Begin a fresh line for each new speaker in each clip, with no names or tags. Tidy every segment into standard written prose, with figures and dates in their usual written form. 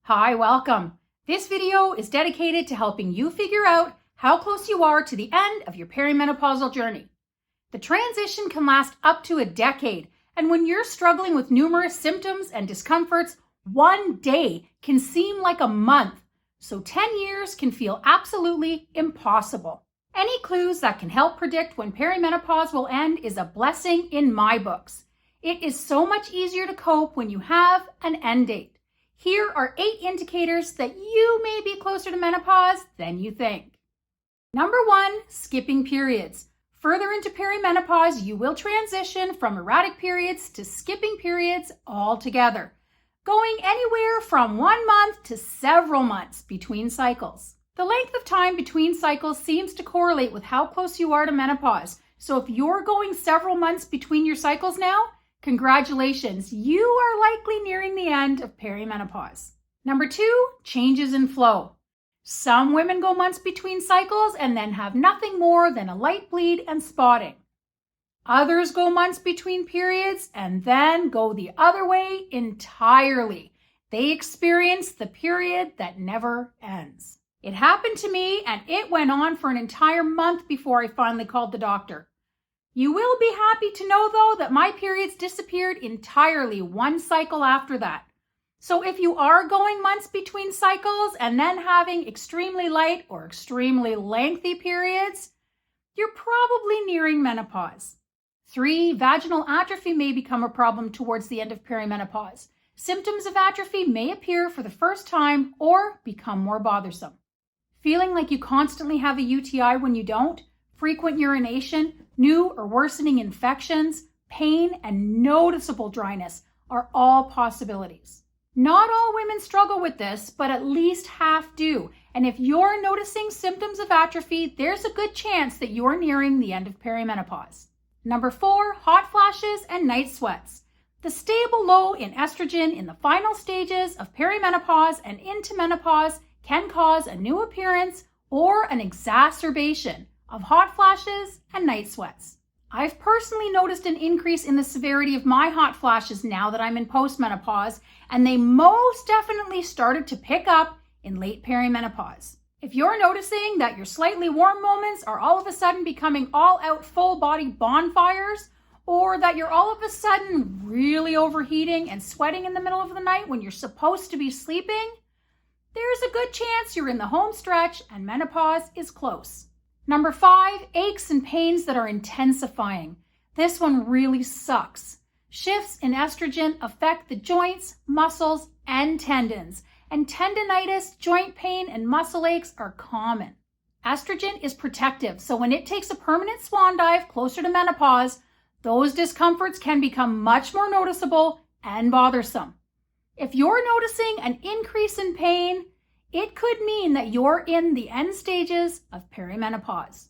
Hi, welcome. This video is dedicated to helping you figure out how close you are to the end of your perimenopausal journey. The transition can last up to a decade, and when you're struggling with numerous symptoms and discomforts, one day can seem like a month, so 10 years can feel absolutely impossible. Any clues that can help predict when perimenopause will end is a blessing in my books. It is so much easier to cope when you have an end date. Here are 8 indicators that you may be closer to menopause than you think. Number 1, skipping periods. Further into perimenopause, you will transition from erratic periods to skipping periods altogether, going anywhere from 1 month to several months between cycles. The length of time between cycles seems to correlate with how close you are to menopause. So if you're going several months between your cycles now, congratulations, you are likely nearing the end of perimenopause. Number 2, changes in flow. Some women go months between cycles and then have nothing more than a light bleed and spotting. Others go months between periods and then go the other way entirely. They experience the period that never ends. It happened to me, and it went on for an entire month before I finally called the doctor. You will be happy to know, though, that my periods disappeared entirely 1 cycle after that. So if you are going months between cycles and then having extremely light or extremely lengthy periods, you're probably nearing menopause. 3, vaginal atrophy may become a problem towards the end of perimenopause. Symptoms of atrophy may appear for the first time or become more bothersome. Feeling like you constantly have a UTI when you don't, frequent urination, new or worsening infections, pain, and noticeable dryness are all possibilities. Not all women struggle with this, but at least half do. And if you're noticing symptoms of atrophy, there's a good chance that you're nearing the end of perimenopause. Number 4, hot flashes and night sweats. The stable low in estrogen in the final stages of perimenopause and into menopause can cause a new appearance or an exacerbation of hot flashes and night sweats. I've personally noticed an increase in the severity of my hot flashes now that I'm in postmenopause, and they most definitely started to pick up in late perimenopause. If you're noticing that your slightly warm moments are all of a sudden becoming all-out full-body bonfires, or that you're all of a sudden really overheating and sweating in the middle of the night when you're supposed to be sleeping, there's a good chance you're in the home stretch and menopause is close. Number 5, aches and pains that are intensifying. This one really sucks. Shifts in estrogen affect the joints, muscles, and tendons, and tendinitis, joint pain, and muscle aches are common. Estrogen is protective, so when it takes a permanent swan dive closer to menopause, those discomforts can become much more noticeable and bothersome. If you're noticing an increase in pain, it could mean that you're in the end stages of perimenopause.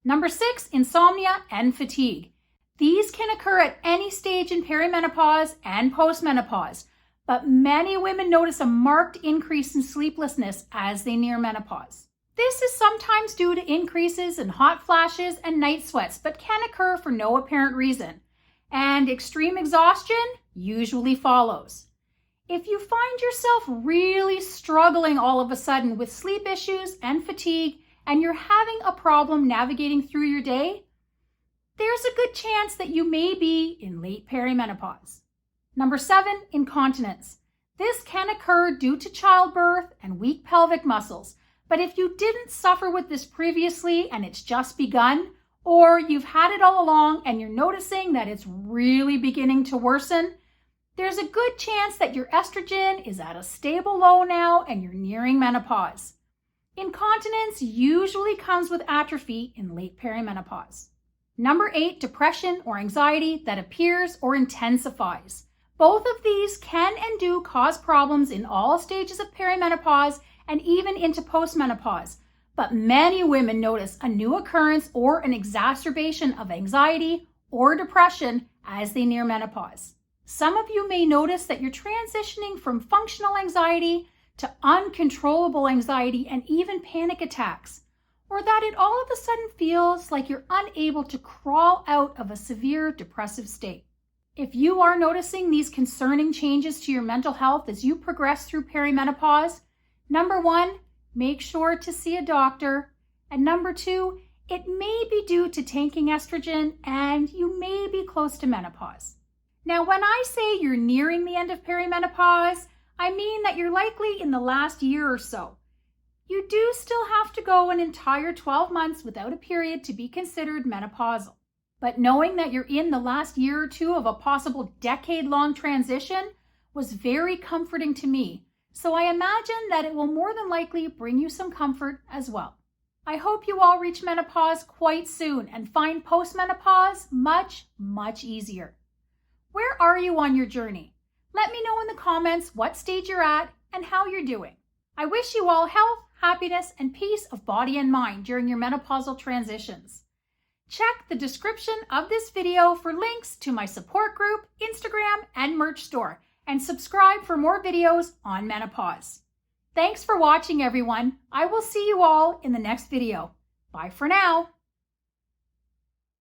Number 6, insomnia and fatigue. These can occur at any stage in perimenopause and postmenopause, but many women notice a marked increase in sleeplessness as they near menopause. This is sometimes due to increases in hot flashes and night sweats, but can occur for no apparent reason, and extreme exhaustion usually follows. If you find yourself really struggling all of a sudden with sleep issues and fatigue, and you're having a problem navigating through your day, there's a good chance that you may be in late perimenopause. Number 7, incontinence. This can occur due to childbirth and weak pelvic muscles, but if you didn't suffer with this previously and it's just begun, or you've had it all along and you're noticing that it's really beginning to worsen, there's a good chance that your estrogen is at a stable low now and you're nearing menopause. Incontinence usually comes with atrophy in late perimenopause. Number 8, depression or anxiety that appears or intensifies. Both of these can and do cause problems in all stages of perimenopause and even into postmenopause. But many women notice a new occurrence or an exacerbation of anxiety or depression as they near menopause. Some of you may notice that you're transitioning from functional anxiety to uncontrollable anxiety and even panic attacks, or that it all of a sudden feels like you're unable to crawl out of a severe depressive state. If you are noticing these concerning changes to your mental health as you progress through perimenopause, number 1, make sure to see a doctor. And number 2, it may be due to tanking estrogen and you may be close to menopause. Now, when I say you're nearing the end of perimenopause, I mean that you're likely in the last year or so. You do still have to go an entire 12 months without a period to be considered menopausal. But knowing that you're in the last year or two of a possible decade-long transition was very comforting to me, so I imagine that it will more than likely bring you some comfort as well. I hope you all reach menopause quite soon and find postmenopause much, much easier. Where are you on your journey? Let me know in the comments what stage you're at and how you're doing. I wish you all health, happiness, and peace of body and mind during your menopausal transitions. Check the description of this video for links to my support group, Instagram, and merch store, and subscribe for more videos on menopause. Thanks for watching, everyone. I will see you all in the next video. Bye for now.